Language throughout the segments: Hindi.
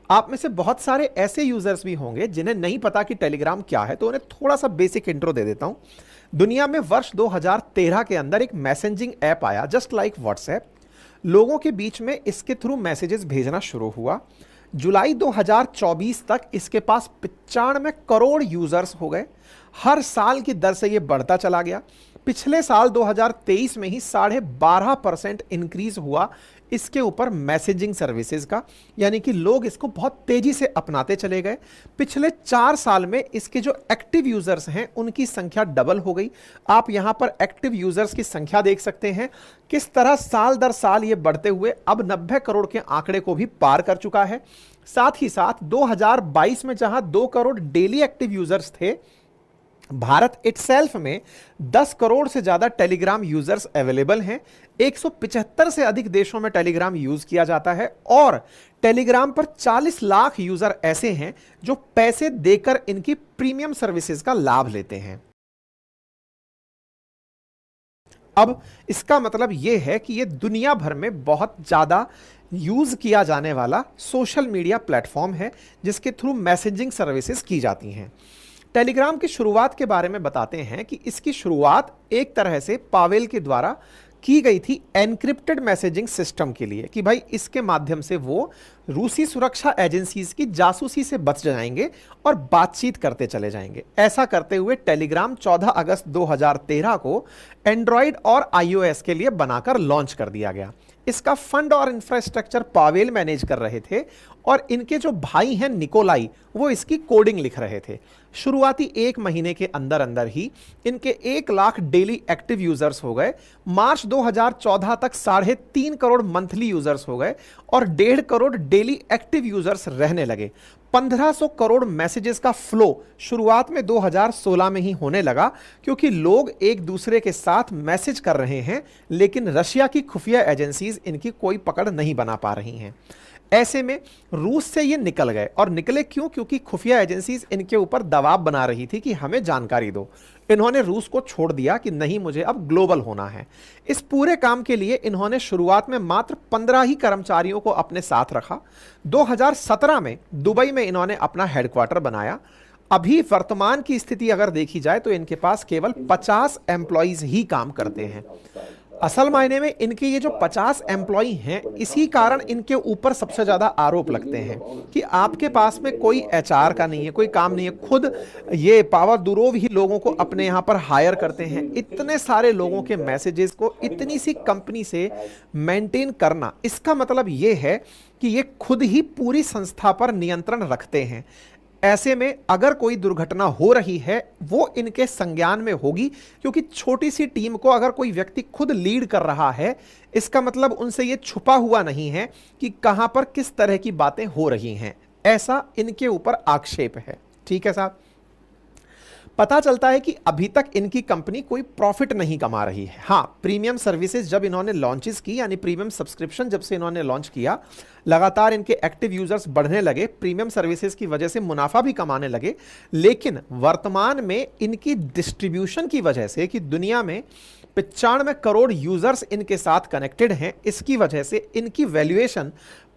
आप में से बहुत सारे ऐसे यूजर्स भी होंगे जिन्हें नहीं पता कि टेलीग्राम क्या है, तो उन्हें थोड़ा सा बेसिक इंट्रो दे देता हूं। दुनिया में वर्ष 2013 के अंदर एक मैसेजिंग ऐप आया जस्ट लाइक व्हाट्सएप। लोगों के बीच में इसके थ्रू मैसेजेस भेजना शुरू हुआ। जुलाई 2024 तक इसके पास 95 करोड़ यूजर्स हो गए। हर साल की दर से ये बढ़ता चला गया। पिछले साल 2023 में ही 12.5% इंक्रीज हुआ इसके ऊपर मैसेजिंग सर्विसेज का, यानी कि लोग इसको बहुत तेजी से अपनाते चले गए। पिछले 4 साल में इसके जो एक्टिव यूजर्स हैं उनकी संख्या डबल हो गई। आप यहां पर एक्टिव यूजर्स की संख्या देख सकते हैं किस तरह साल दर साल ये बढ़ते हुए अब 90 करोड़ के आंकड़े को भी पार कर चुका है। साथ ही साथ 2022 में जहां 2 करोड़ डेली एक्टिव यूजर्स थे, भारत इटसेल्फ में 10 करोड़ से ज्यादा टेलीग्राम यूजर्स अवेलेबल हैं। 175 से अधिक देशों में टेलीग्राम यूज किया जाता है और टेलीग्राम पर 40 लाख यूजर ऐसे हैं जो पैसे देकर इनकी प्रीमियम सर्विसेज का लाभ लेते हैं। अब इसका मतलब यह है कि यह दुनिया भर में बहुत ज्यादा यूज किया जाने वाला सोशल मीडिया प्लेटफॉर्म है जिसके थ्रू मैसेजिंग सर्विसेज की जाती हैं। टेलीग्राम की शुरुआत के बारे में बताते हैं कि इसकी शुरुआत एक तरह से पावेल के द्वारा की गई थी एनक्रिप्टेड मैसेजिंग सिस्टम के लिए, कि भाई इसके माध्यम से वो रूसी सुरक्षा एजेंसीज की जासूसी से बच जाएंगे और बातचीत करते चले जाएंगे। ऐसा करते हुए टेलीग्राम 14 अगस्त 2013 को एंड्रॉयड और आईओएस के लिए बनाकर लॉन्च कर दिया गया। इसका फंड और इंफ्रास्ट्रक्चर पावेल मैनेज कर रहे थे और इनके जो भाई हैं निकोलाई, वो इसकी कोडिंग लिख रहे थे। शुरुआती 1 महीने के अंदर अंदर ही इनके 1 लाख डेली एक्टिव यूजर्स हो गए। मार्च 2014 तक 3.5 करोड़ मंथली यूजर्स हो गए और 1.5 करोड़ डेली एक्टिव यूजर्स रहने लगे। 1500 करोड़ मैसेजेस का फ्लो शुरुआत में 2016 में ही होने लगा, क्योंकि लोग एक दूसरे के साथ मैसेज कर रहे हैं लेकिन रशिया की खुफिया एजेंसीज इनकी कोई पकड़ नहीं बना पा रही हैं। ऐसे में रूस से ये निकल गए, और निकले क्यों? क्योंकि खुफिया एजेंसीज इनके ऊपर दबाव बना रही थी कि हमें जानकारी दो। इन्होंने रूस को छोड़ दिया कि नहीं, मुझे अब ग्लोबल होना है। इस पूरे काम के लिए इन्होंने शुरुआत में मात्र 15 ही कर्मचारियों को अपने साथ रखा। 2017 में दुबई में इन्होंने अपना हेडक्वार्टर बनाया। अभी वर्तमान की स्थिति अगर देखी जाए तो इनके पास केवल 50 एम्प्लॉइज ही काम करते हैं। असल मायने में इनके ये जो 50 एम्प्लॉई हैं, इसी कारण इनके ऊपर सबसे ज्यादा आरोप लगते हैं कि आपके पास में कोई एचआर का नहीं है, कोई काम नहीं है। खुद ये पावर दुरोव ही लोगों को अपने यहां पर हायर करते हैं। इतने सारे लोगों के मैसेजेस को इतनी सी कंपनी से मेंटेन करना, इसका मतलब ये है कि ये खुद ही पूरी संस्था पर नियंत्रण रखते हैं। ऐसे में अगर कोई दुर्घटना हो रही है वो इनके संज्ञान में होगी, क्योंकि छोटी सी टीम को अगर कोई व्यक्ति खुद लीड कर रहा है, इसका मतलब उनसे ये छुपा हुआ नहीं है कि कहां पर किस तरह की बातें हो रही हैं। ऐसा इनके ऊपर आक्षेप है। ठीक है साहब, पता चलता है कि अभी तक इनकी कंपनी कोई प्रॉफिट नहीं कमा रही है। हां, प्रीमियम सर्विसेज जब इन्होंने लॉन्चेस की, यानी प्रीमियम सब्सक्रिप्शन जब से इन्होंने लॉन्च किया, लगातार इनके एक्टिव यूजर्स बढ़ने लगे, प्रीमियम सर्विसेज की वजह से मुनाफा भी कमाने लगे। लेकिन वर्तमान में इनकी डिस्ट्रीब्यूशन की वजह से, कि दुनिया में 95 करोड़ यूजर्स इनके साथ कनेक्टेड हैं, इसकी वजह से इनकी वैल्यूएशन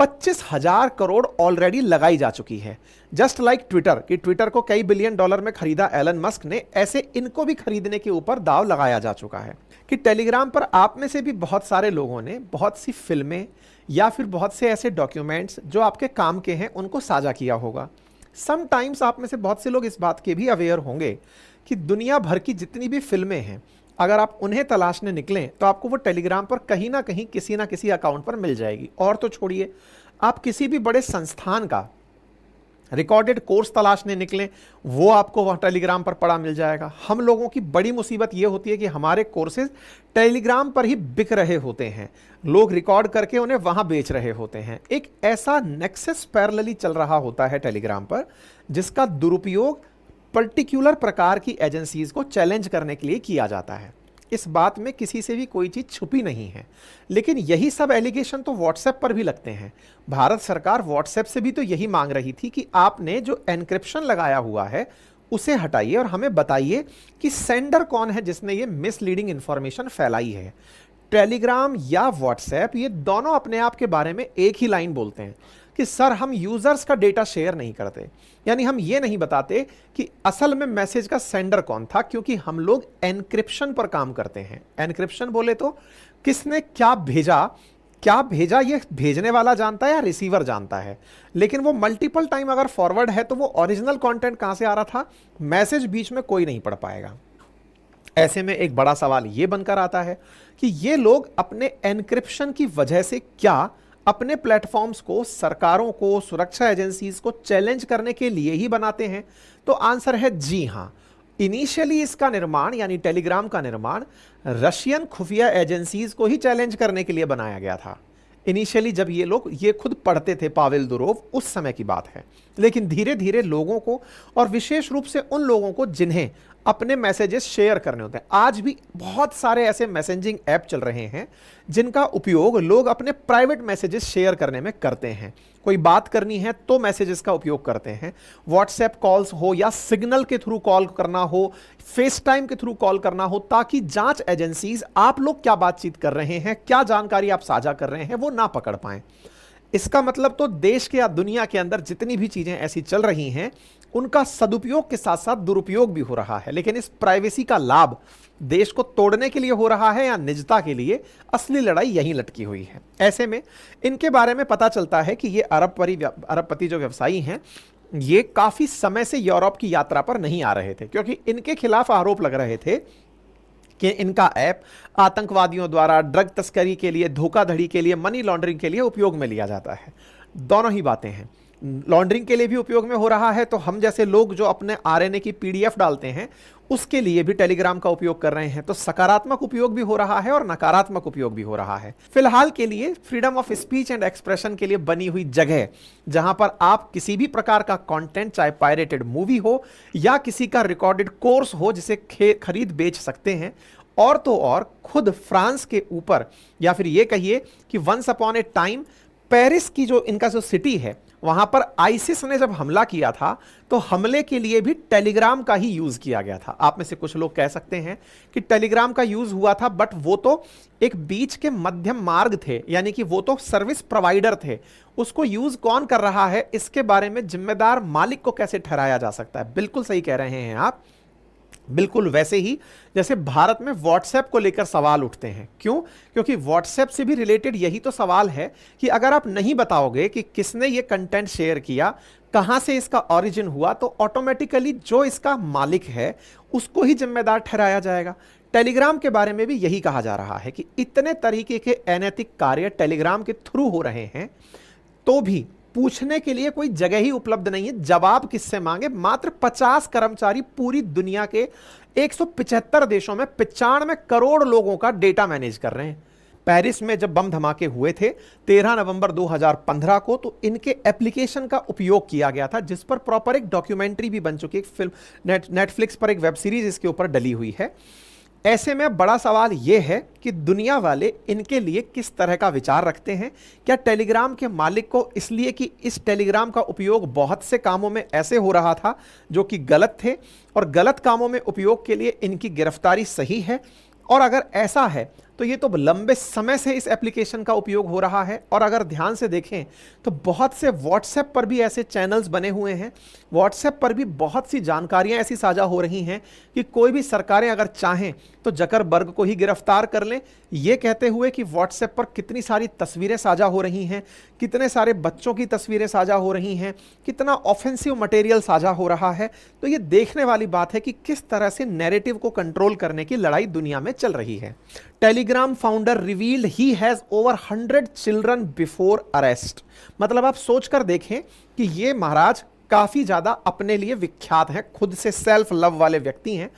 25,000 करोड़ ऑलरेडी लगाई जा चुकी है। जस्ट लाइक ट्विटर, कि ट्विटर को कई बिलियन डॉलर में खरीदा एलन मस्क ने, ऐसे इनको भी खरीदने के ऊपर दाव लगाया जा चुका है। कि टेलीग्राम पर आप में से भी बहुत सारे लोगों ने बहुत सी फिल्में या फिर बहुत से ऐसे डॉक्यूमेंट्स जो आपके काम के हैं उनको साझा किया होगा। समटाइम्स आप में से बहुत से लोग इस बात के भी अवेयर होंगे कि दुनिया भर की जितनी भी फिल्में हैं, अगर आप उन्हें तलाशने निकलें तो आपको वो टेलीग्राम पर कहीं ना कहीं किसी ना किसी अकाउंट पर मिल जाएगी। और तो छोड़िए, आप किसी भी बड़े संस्थान का रिकॉर्डेड कोर्स तलाशने निकलें, वो आपको वह टेलीग्राम पर पड़ा मिल जाएगा। हम लोगों की बड़ी मुसीबत ये होती है कि हमारे कोर्सेज टेलीग्राम पर ही बिक रहे होते हैं, लोग रिकॉर्ड करके उन्हें वहां बेच रहे होते हैं। एक ऐसा नेक्सस पैरेलली चल रहा होता है टेलीग्राम पर, जिसका दुरुपयोग पर्टिकुलर प्रकार की एजेंसीज को चैलेंज करने के लिए किया जाता है। इस बात में किसी से भी कोई चीज छुपी नहीं है। लेकिन यही सब एलिगेशन तो व्हाट्सएप पर भी लगते हैं। भारत सरकार व्हाट्सएप से भी तो यही मांग रही थी कि आपने जो एनक्रिप्शन लगाया हुआ है उसे हटाइए और हमें बताइए कि सेंडर कौन है जिसने ये मिसलीडिंग इंफॉर्मेशन फैलाई है। टेलीग्राम या व्हाट्सएप, ये दोनों अपने आप के बारे में एक ही लाइन बोलते हैं कि सर हम यूजर्स का डेटा शेयर नहीं करते, यानी हम ये नहीं बताते कि असल में मैसेज का सेंडर कौन था, क्योंकि हम लोग एनक्रिप्शन पर काम करते हैं। एनक्रिप्शन बोले तो किसने क्या भेजा ये भेजने वाला जानता है या रिसीवर जानता है, लेकिन वो मल्टीपल टाइम अगर फॉरवर्ड है तो वो ओरिजिनल कंटेंट कहां से आ रहा था, मैसेज बीच में कोई नहीं पढ़ पाएगा। ऐसे में एक बड़ा सवाल ये बनकर आता है कि ये लोग अपने एनक्रिप्शन की वजह से क्या अपने प्लेटफॉर्म्स को सरकारों को, सुरक्षा एजेंसीज को चैलेंज करने के लिए ही बनाते हैं? तो आंसर है जी हां। इनिशियली इसका निर्माण यानी टेलीग्राम का निर्माण रशियन खुफिया एजेंसीज को ही चैलेंज करने के लिए बनाया गया था। इनिशियली जब ये लोग ये खुद पढ़ते थे, पावेल दुरोव, उस समय की बात है। लेकिन धीरे धीरे लोगों को, और विशेष रूप से उन लोगों को जिन्हें अपने मैसेजेस शेयर करने होते हैं, आज भी बहुत सारे ऐसे मैसेजिंग ऐप चल रहे हैं जिनका उपयोग लोग अपने प्राइवेट मैसेजेस शेयर करने में करते हैं। कोई बात करनी है तो मैसेजेस का उपयोग करते हैं, व्हाट्सएप कॉल्स हो या सिग्नल के थ्रू कॉल करना हो, फेस टाइम के थ्रू कॉल करना हो, ताकि जांच एजेंसीज आप लोग क्या बातचीत कर रहे हैं, क्या जानकारी आप साझा कर रहे हैं, वो ना पकड़ पाएं। इसका मतलब तो देश के या दुनिया के अंदर जितनी भी चीजें ऐसी चल रही हैं उनका सदुपयोग के साथ साथ दुरुपयोग भी हो रहा है। लेकिन इस प्राइवेसी का लाभ देश को तोड़ने के लिए हो रहा है या निजता के लिए, असली लड़ाई यहीं लटकी हुई है। ऐसे में इनके बारे में पता चलता है कि ये अरबपति जो व्यवसायी हैं, ये काफी समय से यूरोप की यात्रा पर नहीं आ रहे थे, क्योंकि इनके खिलाफ आरोप लग रहे थे कि इनका ऐप आतंकवादियों द्वारा ड्रग तस्करी के लिए, धोखाधड़ी के लिए, मनी लॉन्ड्रिंग के लिए उपयोग में लिया जाता है। दोनों ही बातें हैं, लॉन्ड्रिंग के लिए भी उपयोग में हो रहा है, तो हम जैसे लोग जो अपने आरएनए की पीडीएफ डालते हैं उसके लिए भी टेलीग्राम का उपयोग कर रहे हैं। तो सकारात्मक उपयोग भी हो रहा है और नकारात्मक उपयोग भी हो रहा है। फिलहाल के लिए freedom of speech and expression के लिए बनी हुई जगह, जहां पर आप किसी भी प्रकार का कंटेंट, चाहे पायरेटेड मूवी हो या किसी का रिकॉर्डेड कोर्स हो, जिसे खरीद बेच सकते हैं, और तो और खुद फ्रांस के ऊपर, या फिर ये कहिए कि once upon a time Paris की जो इनका जो सिटी है, वहां पर आईसिस ने जब हमला किया था तो हमले के लिए भी टेलीग्राम का ही यूज किया गया था। आप में से कुछ लोग कह सकते हैं कि टेलीग्राम का यूज हुआ था, बट वो तो एक बीच के मध्यम मार्ग थे, यानी कि वो तो सर्विस प्रोवाइडर थे। उसको यूज कौन कर रहा है, इसके बारे में जिम्मेदार मालिक को कैसे ठहराया जा सकता है? बिल्कुल सही कह रहे हैं आप। बिल्कुल वैसे ही जैसे भारत में व्हाट्सएप को लेकर सवाल उठते हैं। क्यों? क्योंकि व्हाट्सएप से भी रिलेटेड यही तो सवाल है कि अगर आप नहीं बताओगे कि किसने ये कंटेंट शेयर किया, कहां से इसका ओरिजिन हुआ, तो ऑटोमेटिकली जो इसका मालिक है उसको ही जिम्मेदार ठहराया जाएगा। टेलीग्राम के बारे में भी यही कहा जा रहा है कि इतने तरीके के अनैतिक कार्य टेलीग्राम के थ्रू हो रहे हैं, तो भी पूछने के लिए कोई जगह ही उपलब्ध नहीं है। जवाब किससे मांगे? मात्र 50 कर्मचारी पूरी दुनिया के 175 देशों में 95 करोड़ लोगों का डेटा मैनेज कर रहे हैं। पेरिस में जब बम धमाके हुए थे 13 नवंबर 2015 को, तो इनके एप्लीकेशन का उपयोग किया गया था, जिस पर प्रॉपर एक डॉक्यूमेंट्री भी बन चुकी है, एक फिल्म नेटफ्लिक्स पर एक वेब सीरीज इसके ऊपर डली हुई है। ऐसे में बड़ा सवाल यह है कि दुनिया वाले इनके लिए किस तरह का विचार रखते हैं। क्या टेलीग्राम के मालिक को इसलिए कि इस टेलीग्राम का उपयोग बहुत से कामों में ऐसे हो रहा था जो कि गलत थे, और गलत कामों में उपयोग के लिए इनकी गिरफ्तारी सही है? और अगर ऐसा है तो ये तो लंबे समय से इस एप्लीकेशन का उपयोग हो रहा है। और अगर ध्यान से देखें तो बहुत से व्हाट्सएप पर भी ऐसे चैनल्स बने हुए हैं, व्हाट्सएप पर भी बहुत सी जानकारियां ऐसी साझा हो रही हैं कि कोई भी सरकारें अगर चाहें तो जकरबर्ग को ही गिरफ्तार कर लें, ये कहते हुए कि व्हाट्सएप पर कितनी सारी तस्वीरें साझा हो रही हैं, कितने सारे बच्चों की तस्वीरें साझा हो रही हैं, कितना ऑफेंसिव मटेरियल साझा हो रहा है। तो ये देखने वाली बात है कि किस तरह से नैरेटिव को कंट्रोल करने की लड़ाई दुनिया में चल रही है। Telegram founder revealed he has over 100 children before arrest. मतलब आप सोचकर देखें कि ये महाराज काफी ज्यादा अपने लिए विख्यात हैं, खुद से सेल्फ लव वाले व्यक्ति हैं।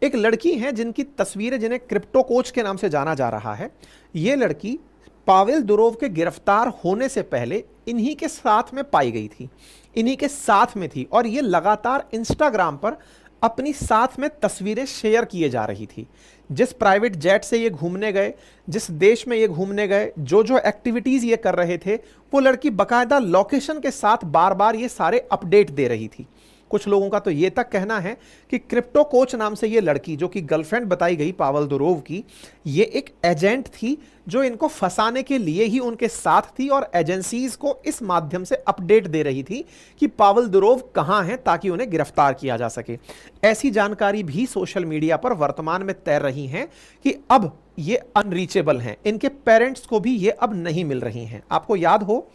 एक लड़की है जिनकी तस्वीरें, जिन्हें क्रिप्टो कोच के नाम से जाना जा रहा है, ये लड़की पावेल दुरोव के गिरफ्तार होने से पहले इन्हीं के साथ में पाई गई थी, इन्हीं के साथ में थी, और ये लगातार इंस्टाग्राम पर अपनी साथ में तस्वीरें शेयर किए जा रही थी। जिस प्राइवेट जेट से ये घूमने गए, जिस देश में ये घूमने गए, जो जो एक्टिविटीज ये कर रहे थे, वो लड़की बकायदा लोकेशन के साथ बार बार ये सारे अपडेट दे रही थी। कुछ लोगों का तो ये तक कहना है कि क्रिप्टो कोच नाम से ये लड़की, जो कि गर्लफ्रेंड बताई गई पावेल दुरोव की, ये एक एजेंट थी जो इनको फंसाने के लिए ही उनके साथ थी और एजेंसीज को इस माध्यम से अपडेट दे रही थी कि पावेल दुरोव कहां हैं ताकि उन्हें गिरफ्तार किया जा सके। ऐसी जानकारी भी सोशल मीडिया पर वर्तमान में तैर रही हैं कि अब ये अनरीचेबल हैं, इनके पेरेंट्स को भी ये अब नहीं मिल रही हैं। आपको याद हो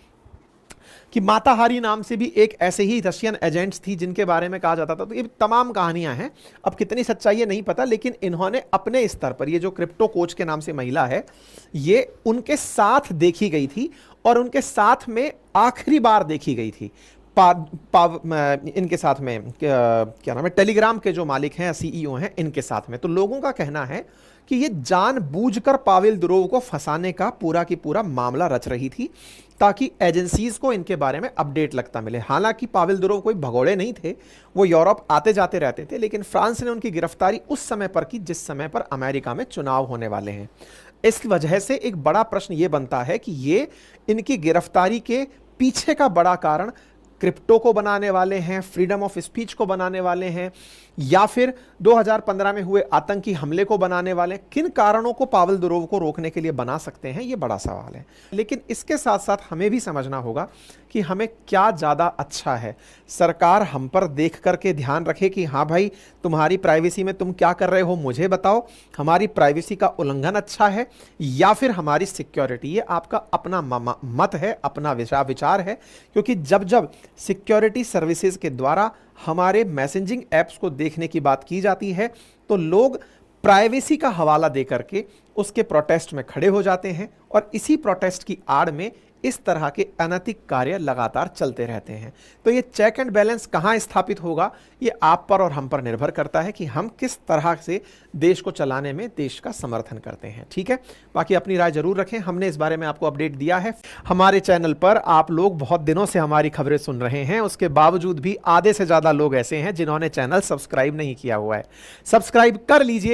कि माता हारी नाम से भी एक ऐसे ही रशियन एजेंट्स थी जिनके बारे में कहा जाता था। तो ये तमाम कहानियां हैं, अब कितनी सच्चाई है नहीं पता, लेकिन इन्होंने अपने स्तर पर, ये जो क्रिप्टो कोच के नाम से महिला है, ये उनके साथ देखी गई थी और उनके साथ में आखिरी बार देखी गई थी इनके साथ में क्या नाम है, टेलीग्राम के जो मालिक हैं, सीईओ हैं, इनके साथ में। तो लोगों का कहना है कि ये जानबूझकर पावेल दुरोव को फंसाने का पूरा की पूरा मामला रच रही थी ताकि एजेंसीज को इनके बारे में अपडेट लगता मिले। हालांकि पावेल दुरोव कोई भगोड़े नहीं थे, वो यूरोप आते जाते रहते थे, लेकिन फ्रांस ने उनकी गिरफ्तारी उस समय पर की जिस समय पर अमेरिका में चुनाव होने वाले हैं। इस वजह से एक बड़ा प्रश्न ये बनता है कि ये इनकी गिरफ्तारी के पीछे का बड़ा कारण क्रिप्टो को बनाने वाले हैं, फ्रीडम ऑफ स्पीच को बनाने वाले हैं, या फिर 2015 में हुए आतंकी हमले को बनाने वाले, किन कारणों को पावेल दुरोव को रोकने के लिए बना सकते हैं, ये बड़ा सवाल है। लेकिन इसके साथ साथ हमें भी समझना होगा कि हमें क्या ज़्यादा अच्छा है। सरकार हम पर देख करके ध्यान रखे कि हाँ भाई, तुम्हारी प्राइवेसी में तुम क्या कर रहे हो मुझे बताओ, हमारी प्राइवेसी का उल्लंघन अच्छा है या फिर हमारी सिक्योरिटी। ये आपका अपना मत है, अपना विचार है, क्योंकि जब जब सिक्योरिटी सर्विसेज के द्वारा हमारे मैसेजिंग ऐप्स को देखने की बात की जाती है तो लोग प्राइवेसी का हवाला देकर के उसके प्रोटेस्ट में खड़े हो जाते हैं और इसी प्रोटेस्ट की आड़ में इस तरह के अनैतिक कार्य लगातार चलते रहते हैं। तो ये चेक एंड बैलेंस कहाँ स्थापित होगा, ये आप पर और हम पर निर्भर करता है कि हम किस तरह से देश को चलाने में देश का समर्थन करते हैं। ठीक है, बाकी अपनी राय जरूर रखें। हमने इस बारे में आपको अपडेट दिया है। हमारे चैनल पर आप लोग बहुत दिनों से हमारी खबरें सुन रहे हैं, उसके बावजूद भी आधे से ज़्यादा लोग ऐसे हैं जिन्होंने चैनल सब्सक्राइब नहीं किया हुआ है। सब्सक्राइब कर लीजिए।